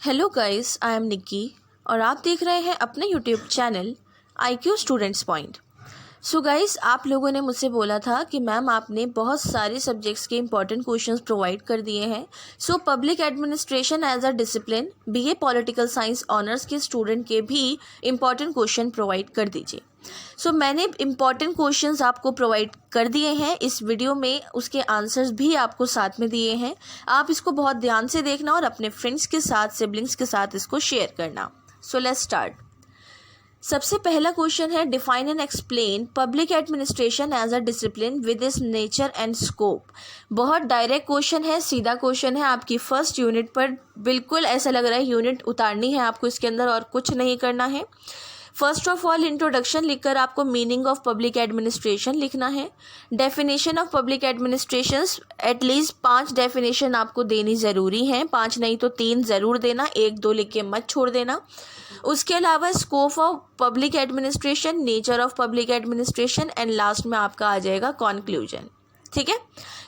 Hello guys, I am Nikki और आप देख रहे हैं अपने YouTube channel IQ students point. So guys, आप लोगों ने मुझसे बोला था कि मैम आपने बहुत सारे सब्जेक्ट्स के इंपॉर्टेंट क्वेश्चंस प्रोवाइड कर दिए हैं। So public administration as a discipline BA political science honours के स्टूडेंट के भी इंपॉर्टेंट क्वेश्चन प्रोवाइड कर दीजिए। सो मैंने इम्पॉर्टेंट क्वेश्चंस आपको प्रोवाइड कर दिए हैं इस वीडियो में, उसके आंसर्स भी आपको साथ में दिए हैं। आप इसको बहुत ध्यान से देखना और अपने फ्रेंड्स के साथ, सिबलिंग्स के साथ इसको शेयर करना। So let's start. सबसे पहला क्वेश्चन है, define and explain public administration as a discipline with its nature and scope. बहुत डायरेक्ट क्वेश्चन है, सीधा क्वेश्चन है। आपकी फर्स्ट यूनिट पर बिल्कुल ऐसा लग रहा है यूनिट उतारनी है आपको इसके अंदर और कुछ नहीं करना है। फर्स्ट ऑफ ऑल इंट्रोडक्शन लिखकर आपको मीनिंग ऑफ पब्लिक एडमिनिस्ट्रेशन लिखना है। Definition of public administration at least 5 definition आपको देनी ज़रूरी है, 5 नहीं तो 3 ज़रूर देना, 1-2 लिख के मत छोड़ देना। उसके अलावा scope of public administration, nature of public administration and last में आपका आ जाएगा कॉन्क्लूजन। ठीक है,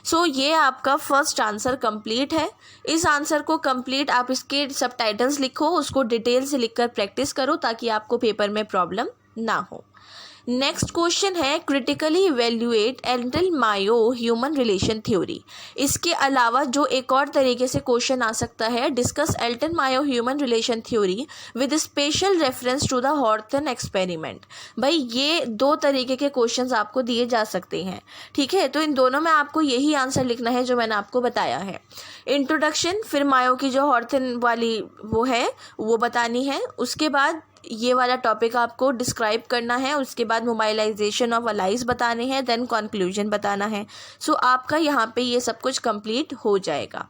सो ये आपका फर्स्ट आंसर कंप्लीट है। इस आंसर को कंप्लीट आप इसके सबटाइटल्स लिखो, उसको डिटेल से लिखकर प्रैक्टिस करो ताकि आपको पेपर में प्रॉब्लम ना हो। नेक्स्ट क्वेश्चन है, critically evaluate Elton Mayo human relation theory. इसके अलावा जो एक और तरीके से क्वेश्चन आ सकता है, discuss Elton Mayo human relation theory with special reference to the हॉर्थन एक्सपेरिमेंट। भाई ये 2 तरीके के क्वेश्चंस आपको दिए जा सकते हैं। ठीक है, तो इन दोनों में आपको यही आंसर लिखना है जो मैंने आपको बताया है। इंट्रोडक्शन, फिर मायो की जो हॉर्थन वाली वो है वो बतानी है, उसके बाद ये वाला टॉपिक आपको डिस्क्राइब करना है, उसके बाद मोबाइलाइजेशन ऑफ अलाइज बताने हैं, देन कंक्लूजन बताना है। सो आपका यहाँ पे ये सब कुछ कंप्लीट हो जाएगा।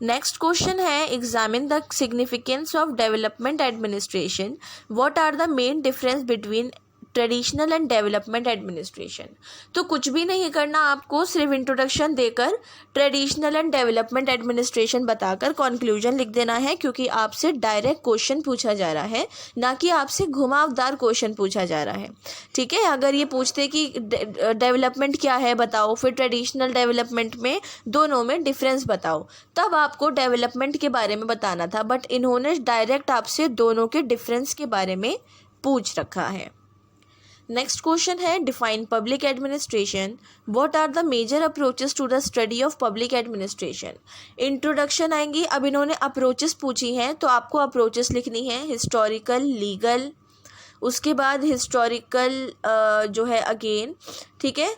नेक्स्ट क्वेश्चन है, examine the significance of development administration. What are the main difference between traditional and development administration. तो कुछ भी नहीं करना आपको, सिर्फ इंट्रोडक्शन देकर ट्रेडिशनल एंड डेवलपमेंट एडमिनिस्ट्रेशन बताकर कंक्लूजन लिख देना है, क्योंकि आपसे डायरेक्ट क्वेश्चन पूछा जा रहा है, ना कि आपसे घुमावदार क्वेश्चन पूछा जा रहा है। ठीक है, अगर ये पूछते कि डेवलपमेंट क्या है बताओ, फिर ट्रेडिशनल डेवलपमेंट में दोनों में डिफरेंस बताओ, तब आपको डेवलपमेंट के बारे में बताना था, बट इन्होंने डायरेक्ट आपसे दोनों के डिफरेंस के बारे में पूछ रखा है। नेक्स्ट क्वेश्चन है, define public administration. What are the major approaches to the study of public administration. Introduction आएंगी, अब इन्होंने अप्रोचेस पूछी हैं तो आपको अप्रोचेस लिखनी है, हिस्टोरिकल, लीगल, उसके बाद हिस्टोरिकल जो है अगेन, ठीक है,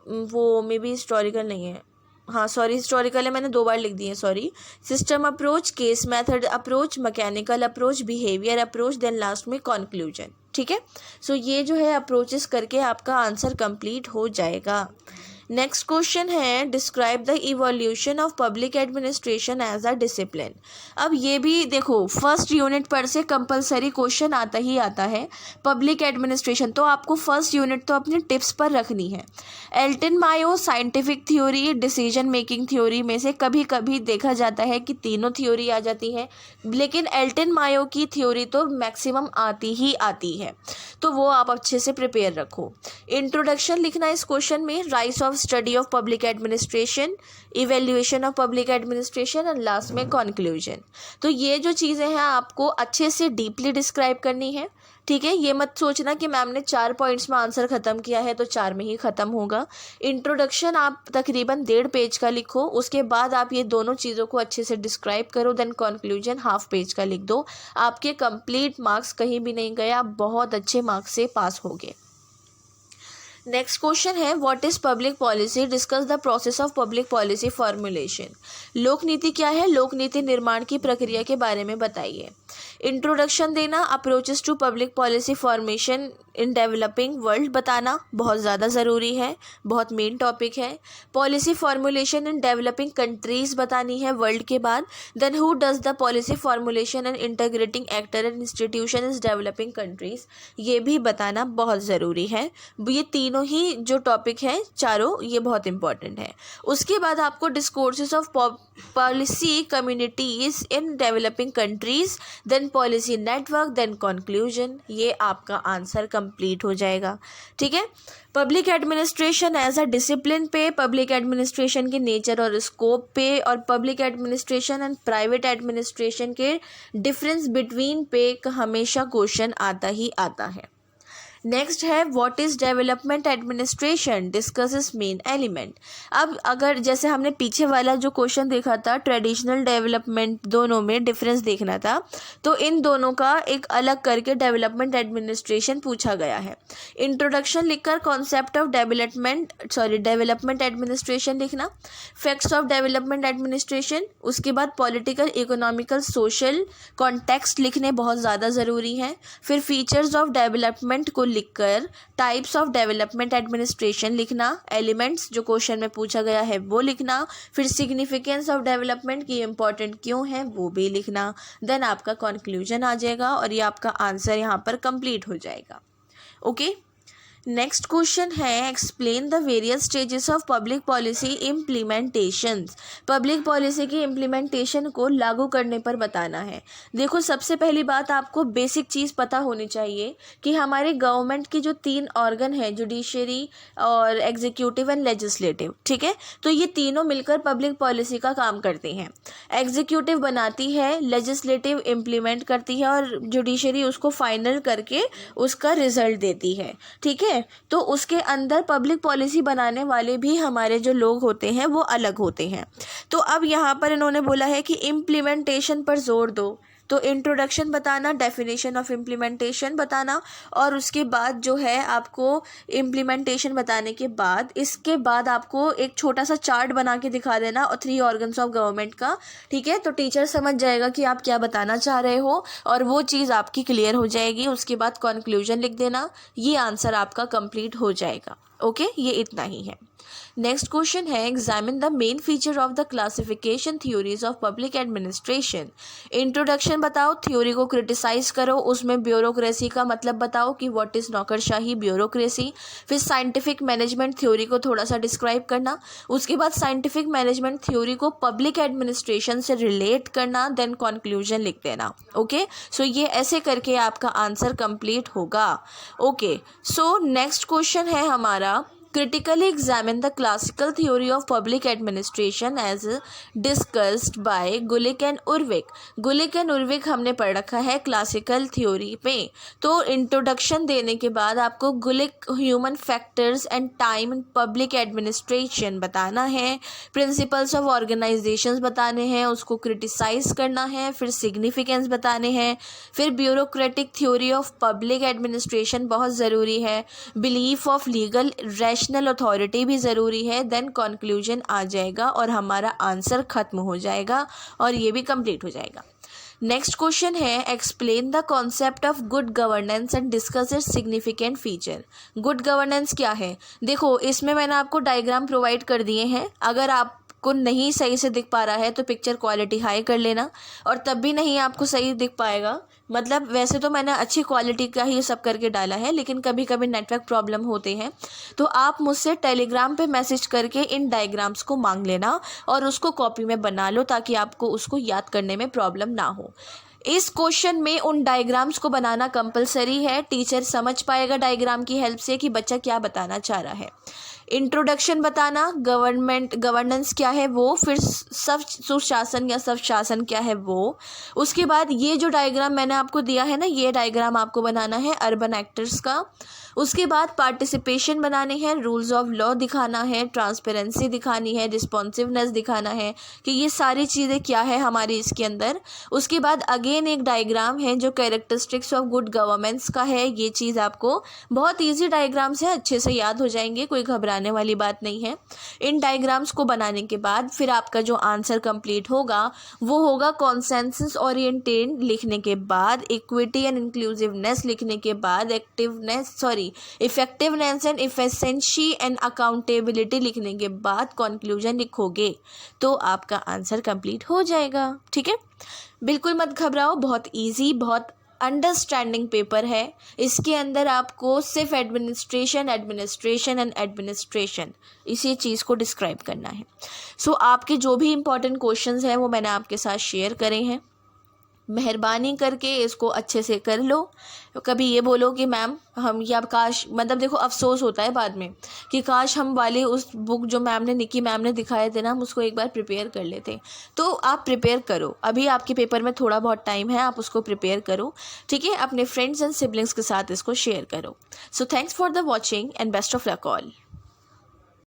वो मे बी हिस्टोरिकल नहीं है, हाँ सॉरी हिस्टोरिकल है, मैंने 2 बार लिख दिए, sorry. System approach, case method approach, mechanical approach, behaviour approach, then last में कॉन्क्लूजन। ठीक है, सो ये जो है अप्रोचेस करके आपका आंसर कंप्लीट हो जाएगा। नेक्स्ट क्वेश्चन है, describe the evolution of public administration as a discipline. अब ये भी देखो, फर्स्ट यूनिट पर से कंपलसरी क्वेश्चन आता ही आता है पब्लिक एडमिनिस्ट्रेशन, तो आपको फर्स्ट यूनिट तो अपनी टिप्स पर रखनी है। Elton Mayo scientific theory, decision making theory में से कभी कभी देखा जाता है कि तीनों थ्योरी आ जाती है, लेकिन एल्टन मायो की थ्योरी तो मैक्सिमम आती ही आती है, तो वो आप अच्छे से प्रिपेयर रखो। इंट्रोडक्शन लिखना इस क्वेश्चन में, rise of study of public administration, evaluation of public administration and last में कंक्लूजन। तो ये जो चीज़ें हैं आपको अच्छे से डीपली डिस्क्राइब करनी है। ठीक है, ये मत सोचना कि मैम ने 4 पॉइंट्स में आंसर ख़त्म किया है तो 4 में ही ख़त्म होगा। इंट्रोडक्शन आप तकरीबन 1.5 पेज का लिखो, उसके बाद आप ये दोनों चीज़ों को अच्छे से डिस्क्राइब करो, देन कंक्लूजन ½ पेज का लिख दो। आपके कंप्लीट मार्क्स कहीं भी नहीं गए, आप बहुत अच्छे मार्क्स से पास होगे। नेक्स्ट क्वेश्चन है, what is public policy, discuss the process of public policy formulation. लोक नीति क्या है, लोक नीति निर्माण की प्रक्रिया के बारे में बताइए। इंट्रोडक्शन देना, approaches to public policy formation in developing world बताना बहुत ज़्यादा ज़रूरी है, बहुत मेन टॉपिक है। Policy formulation in developing countries बतानी है वर्ल्ड के बाद। Then who does the policy formulation and integrating actor and institution is developing countries, ये भी बताना बहुत ज़रूरी है। ये तीनों तीनों ही जो टॉपिक हैं चारों, ये बहुत इंपॉर्टेंट है। उसके बाद आपको discourses of policy communities in developing countries, then policy network, then conclusion, ये आपका आंसर कंप्लीट हो जाएगा। ठीक है। Public administration as a discipline पे, पब्लिक एडमिनिस्ट्रेशन के नेचर और स्कोप पे, और public administration and private administration के डिफरेंस बिटवीन पे हमेशा क्वेश्चन आता ही आता है। नेक्स्ट है what is development administration, discusses main element. अब अगर जैसे हमने पीछे वाला जो क्वेश्चन देखा था ट्रेडिशनल डेवलपमेंट, दोनों में डिफरेंस देखना था, तो इन दोनों का एक अलग करके डेवलपमेंट एडमिनिस्ट्रेशन पूछा गया है। इंट्रोडक्शन लिखकर कॉन्सेप्ट ऑफ डेवलपमेंट एडमिनिस्ट्रेशन लिखना, फैक्ट्स ऑफ डेवलपमेंट एडमिनिस्ट्रेशन, उसके बाद पॉलिटिकल, इकोनॉमिकल, सोशल कॉन्टेक्स्ट लिखने बहुत ज़्यादा ज़रूरी हैं। फिर फीचर्स ऑफ डेवलपमेंट को लिखकर टाइप्स ऑफ डेवलपमेंट एडमिनिस्ट्रेशन लिखना, एलिमेंट्स जो क्वेश्चन में पूछा गया है वो लिखना, फिर सिग्निफिकेंस ऑफ डेवलपमेंट की इम्पोर्टेंट क्यों है वो भी लिखना, देन आपका कंक्लूजन आ जाएगा और ये आपका आंसर यहाँ पर कंप्लीट हो जाएगा। ओके। नेक्स्ट क्वेश्चन है explain the various stages of public policy implementation. Public policy की इम्प्लीमेंटेशन को लागू करने पर बताना है। देखो, सबसे पहली बात आपको बेसिक चीज़ पता होनी चाहिए कि हमारे गवर्नमेंट की जो 3 ऑर्गन है, जुडिशरी और एग्जीक्यूटिव एंड लेजिस्लेटिव, ठीक है, तो ये तीनों मिलकर पब्लिक पॉलिसी का काम करते हैं। एग्जीक्यूटिव बनाती है, लेजिस्लेटिव इम्प्लीमेंट करती है और जुडिशरी उसको फाइनल करके उसका रिजल्ट देती है। ठीक है। तो उसके अंदर पब्लिक पॉलिसी बनाने वाले भी हमारे जो लोग होते हैं वो अलग होते हैं। तो अब यहाँ पर इन्होंने बोला है कि इम्प्लीमेंटेशन पर जोर दो, तो इंट्रोडक्शन बताना, डेफिनेशन ऑफ इम्प्लीमेंटेशन बताना, और उसके बाद जो है आपको इम्प्लीमेंटेशन बताने के बाद इसके बाद आपको एक छोटा सा चार्ट बना के दिखा देना और 3 ऑर्गन्स ऑफ गवर्नमेंट का। ठीक है। तो टीचर समझ जाएगा कि आप क्या बताना चाह रहे हो और वो चीज़ आपकी क्लियर हो जाएगी। उसके बाद कंक्लूजन लिख देना, ये आंसर आपका कंप्लीट हो जाएगा। ओके, ये इतना ही है। नेक्स्ट क्वेश्चन है examine the main feature of the classification theories of public administration. Introduction बताओ, थ्योरी को क्रिटिसाइज करो, उसमें ब्यूरोक्रेसी का मतलब बताओ कि व्हाट इज नौकरशाही, ब्यूरोक्रेसी। फिर साइंटिफिक मैनेजमेंट थ्योरी को थोड़ा सा डिस्क्राइब करना, उसके बाद साइंटिफिक मैनेजमेंट थ्योरी को पब्लिक एडमिनिस्ट्रेशन से रिलेट करना, देन कंक्लूजन लिख देना। ओके, सो ये ऐसे करके आपका आंसर कंप्लीट होगा। ओके, सो नेक्स्ट क्वेश्चन है हमारा critically examine the classical theory of public administration as discussed by Gulick and Urwig। Gulick and Urwick हमने पढ़ रखा है क्लासिकल थ्योरी में। तो इंट्रोडक्शन देने के बाद आपको Gulick human factors and time in public administration बताना है, प्रिंसिपल्स ऑफ ऑर्गेनाइजेशंस बताने हैं, उसको क्रिटिसाइज करना है, फिर सिग्निफिकेंस बताने हैं, फिर bureaucratic theory of public administration बहुत ज़रूरी है, belief of legal national authority भी ज़रूरी है, देन कंक्लूजन आ जाएगा और हमारा आंसर ख़त्म हो जाएगा और ये भी कंप्लीट हो जाएगा। नेक्स्ट क्वेश्चन है explain the concept of good governance and discuss it's significant feature. Good governance क्या है? देखो, इसमें मैंने आपको डायग्राम प्रोवाइड कर दिए हैं। अगर आपको नहीं सही से दिख पा रहा है तो पिक्चर क्वालिटी हाई कर लेना, और तब भी नहीं आपको सही दिख पाएगा, मतलब वैसे तो मैंने अच्छी क्वालिटी का ही सब करके डाला है, लेकिन कभी कभी नेटवर्क प्रॉब्लम होते हैं, तो आप मुझसे टेलीग्राम पे मैसेज करके इन डायग्राम्स को मांग लेना और उसको कॉपी में बना लो ताकि आपको उसको याद करने में प्रॉब्लम ना हो। इस क्वेश्चन में उन डायग्राम्स को बनाना कंपलसरी है, टीचर समझ पाएगा डायग्राम की हेल्प से कि बच्चा क्या बताना चाह रहा है। इंट्रोडक्शन बताना, गवर्नेंस क्या है वो, फिर सुशासन या स्वशासन क्या है वो। उसके बाद ये जो डायग्राम मैंने आपको दिया है ना, ये डायग्राम आपको बनाना है अर्बन एक्टर्स का। उसके बाद पार्टिसिपेशन बनाने हैं, रूल्स ऑफ लॉ दिखाना है, ट्रांसपेरेंसी दिखानी है, रिस्पॉन्सिवनेस दिखाना है कि ये सारी चीज़ें क्या है हमारी इसके अंदर। उसके बाद अगेन एक डायग्राम है जो कैरेक्टरिस्टिक्स ऑफ गुड गवर्नेंस का है। ये चीज़ आपको बहुत ईजी डायग्राम्स है, अच्छे से याद हो जाएंगे, कोई घबराने वाली बात नहीं है। इन डायग्राम्स को बनाने के बाद फिर आपका जो आंसर कंप्लीट होगा वो होगा कॉन्सेंसस ओरिएंटेड लिखने के बाद, इक्विटी एंड इंक्लूसिवनेस लिखने के बाद, effectiveness and efficiency and accountability लिखने के बाद कंक्लूजन लिखोगे तो आपका आंसर कंप्लीट हो जाएगा। ठीक है, बिल्कुल मत घबराओ, बहुत इजी, बहुत अंडरस्टैंडिंग पेपर है। इसके अंदर आपको सिर्फ एडमिनिस्ट्रेशन एंड एडमिनिस्ट्रेशन इसी चीज़ को डिस्क्राइब करना है। सो आपके जो भी इम्पोर्टेंट क्वेश्चंस हैं वो मैंने आपके साथ शेयर करे हैं। मेहरबानी करके इसको अच्छे से कर लो। कभी ये बोलो कि मैम हम या काश, मतलब देखो अफसोस होता है बाद में कि काश हम वाले उस बुक जो निकी मैम ने दिखाए थे ना, हम उसको एक बार प्रिपेयर कर लेते। तो आप प्रिपेयर करो, अभी आपके पेपर में थोड़ा बहुत टाइम है, आप उसको प्रिपेयर करो, ठीक है। अपने फ्रेंड्स एंड सिबलिंग्स के साथ इसको शेयर करो। So thanks for the watching and best of luck all.